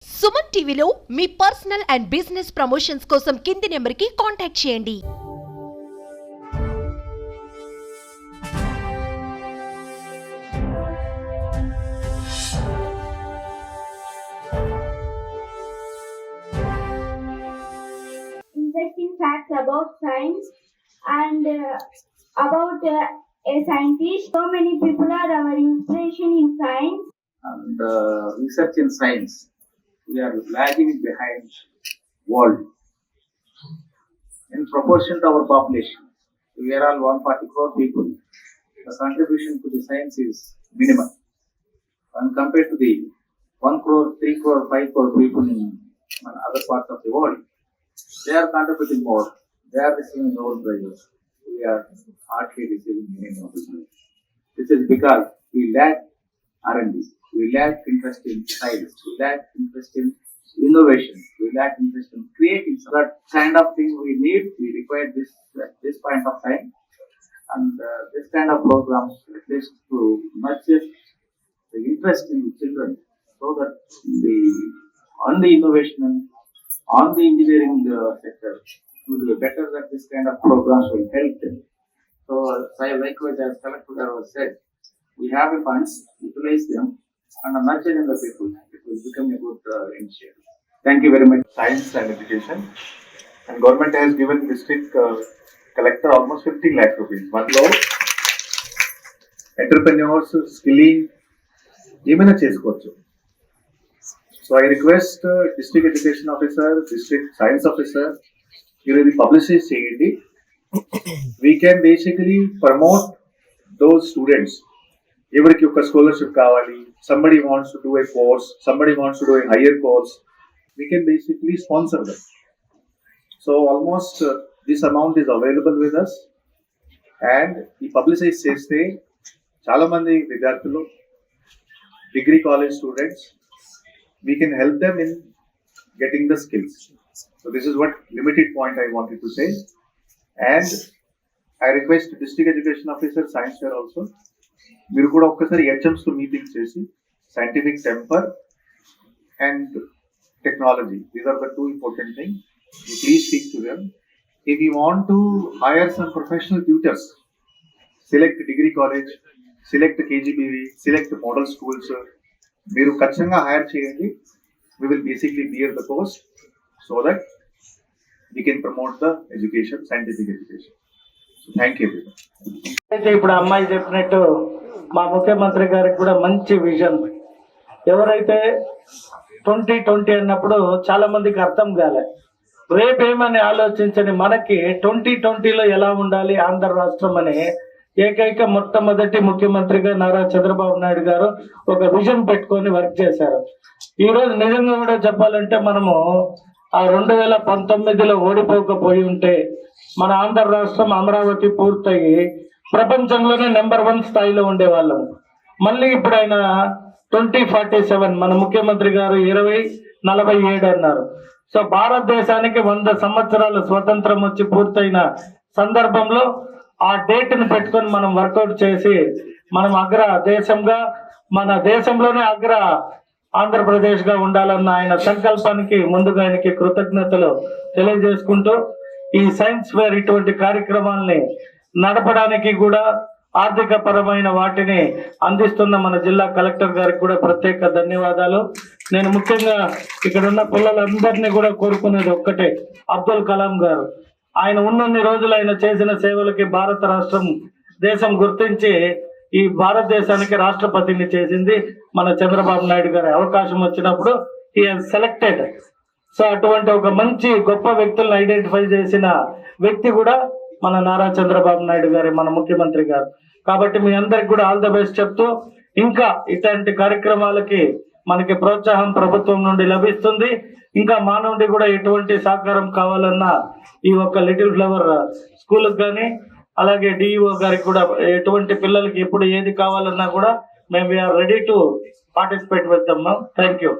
సుమన్ టీవీలో మీ personal and business promotions కోసం కింది నెంబర్కి కాంటాక్ట్ చేయండి. Interesting facts about science and about a scientist. So many people are our inspiration in science. And research in science, we are lagging behind world in proportion to our population. We are all 140 crore people. The contribution to the science is minimal when compared to the 1 crore, 3 crore, 5 crore people in other parts of the world. They are contributing more. They are receiving Nobel prizes. We are hardly receiving any Nobel prize. This is because we lack R&D. We lack interest in science. We lack interest in innovation. We lack interest in creating. So that kind of thing we need. We require this at this point of time, and this kind of programs at least to nurture the interest in children, so that on the innovation and on the engineering sector, it will be better that this kind of programs will help them. So, likewise, as Collector has said, we have a funds, utilize them, and nurture in the people. It will become a good initiative. Thank you very much. Science and education, and government has given district collector almost 15 lakh rupees. One low entrepreneurs skilling ఏమైనా చేసుకోవచ్చు. So I request district education officer, district science officer, మీరు ఇది publicity చేయండి. We can basically promote those students. ఎవరికి ఒక scholarship కావాలి, somebody wants to do a course, somebody wants to do a higher course, we can basically sponsor them. So almost this amount is available with us, and ఈ publicise చేస్తే చాలా మంది విద్యార్థులు, degree college students, we can help them in getting the skills. So this is what limited point I wanted to say, and I request district education officer, science fair also, మీరు కూడా ఒక్కసారి HMs తో meeting చేసి scientific temper and technology, these are the two important things. You please speak to them. If you want to hire some professional tutors, select degree college, select KGBV, select model schools. మీరు ఖచ్చితంగా hire చేయండి. We will basically bear the cost so that we can promote the education, scientific education. So thank you everyone. అయితే ఇప్పుడు అమ్మాయి చెప్పినట్టు మా ముఖ్యమంత్రి గారికి కూడా మంచి విజన్. ఎవరైతే 2020 అన్నప్పుడు చాలా మందికి అర్థం కాలే, రేపేమని ఆలోచించని మనకి 2020లో ఎలా ఉండాలి ఆంధ్ర రాష్ట్రం అనే ఏకైక మొట్టమొదటి ముఖ్యమంత్రిగా నారా చంద్రబాబు నాయుడు గారు ఒక విజన్ పెట్టుకొని వర్క్ చేశారు. ఈ రోజు నిజంగా కూడా చెప్పాలంటే మనము ఆ 2019లో ఓడిపోకపోయి ఉంటే మన ఆంధ్ర రాష్ట్రం అమరావతి పూర్తయి ప్రపంచంలోనే నెంబర్ 1 స్థాయిలో ఉండేవాళ్ళం. మళ్ళీ ఇప్పుడు ఆయన 2047 మన ముఖ్యమంత్రి గారు 2047 అన్నారు. సో భారతదేశానికి 100 సంవత్సరాల స్వతంత్రం వచ్చి పూర్తయిన సందర్భంలో ఆ డేట్ ని పెట్టుకొని మనం వర్కౌట్ చేసి మనం అగ్ర దేశంగా, మన దేశంలోనే అగ్ర ఆంధ్రప్రదేశ్ గా ఉండాలన్న ఆయన సంకల్పానికి ముందుగా ఆయనకి కృతజ్ఞతలు తెలియజేసుకుంటూ, ఈ సైన్స్ ఫేర్ ఇటువంటి కార్యక్రమాలని నడపడానికి కూడా ఆర్థిక పరమైన వాటిని అందిస్తున్న మన జిల్లా కలెక్టర్ గారికి కూడా ప్రత్యేక ధన్యవాదాలు. నేను ముఖ్యంగా ఇక్కడ ఉన్న పిల్లలందరినీ కూడా కోరుకునేది ఒక్కటే, అబ్దుల్ కలాం గారు ఆయన ఉన్నన్ని రోజులు ఆయన చేసిన సేవలకి భారత రాష్ట్రం దేశం గుర్తించి ఈ భారతదేశానికి రాష్ట్రపతిని చేసింది మన చంద్రబాబు నాయుడు గారి. అవకాశం వచ్చినప్పుడు హి హాజ్ సెలెక్టెడ్. సో అటువంటి ఒక మంచి గొప్ప వ్యక్తులను ఐడెంటిఫై చేసిన వ్యక్తి కూడా మన నారా చంద్రబాబు నాయుడు గారి, మన ముఖ్యమంత్రి గారు. కాబట్టి మీ అందరికి కూడా ఆల్ ద బెస్ట్ చెప్తూ, ఇంకా ఇట్లాంటి కార్యక్రమాలకి మనకి ప్రోత్సాహం ప్రభుత్వం నుండి లభిస్తుంది. ఇంకా మా నుండి కూడా ఎటువంటి సహకారం కావాలన్నా ఈ ఒక్క లిటిల్ ఫ్లవర్ స్కూల్కి కానీ అలాగే డిఈఓ గారికి కూడా ఎటువంటి పిల్లలకి ఎప్పుడు ఏది కావాలన్నా కూడా మేము we are ready to participate with them. Thank you.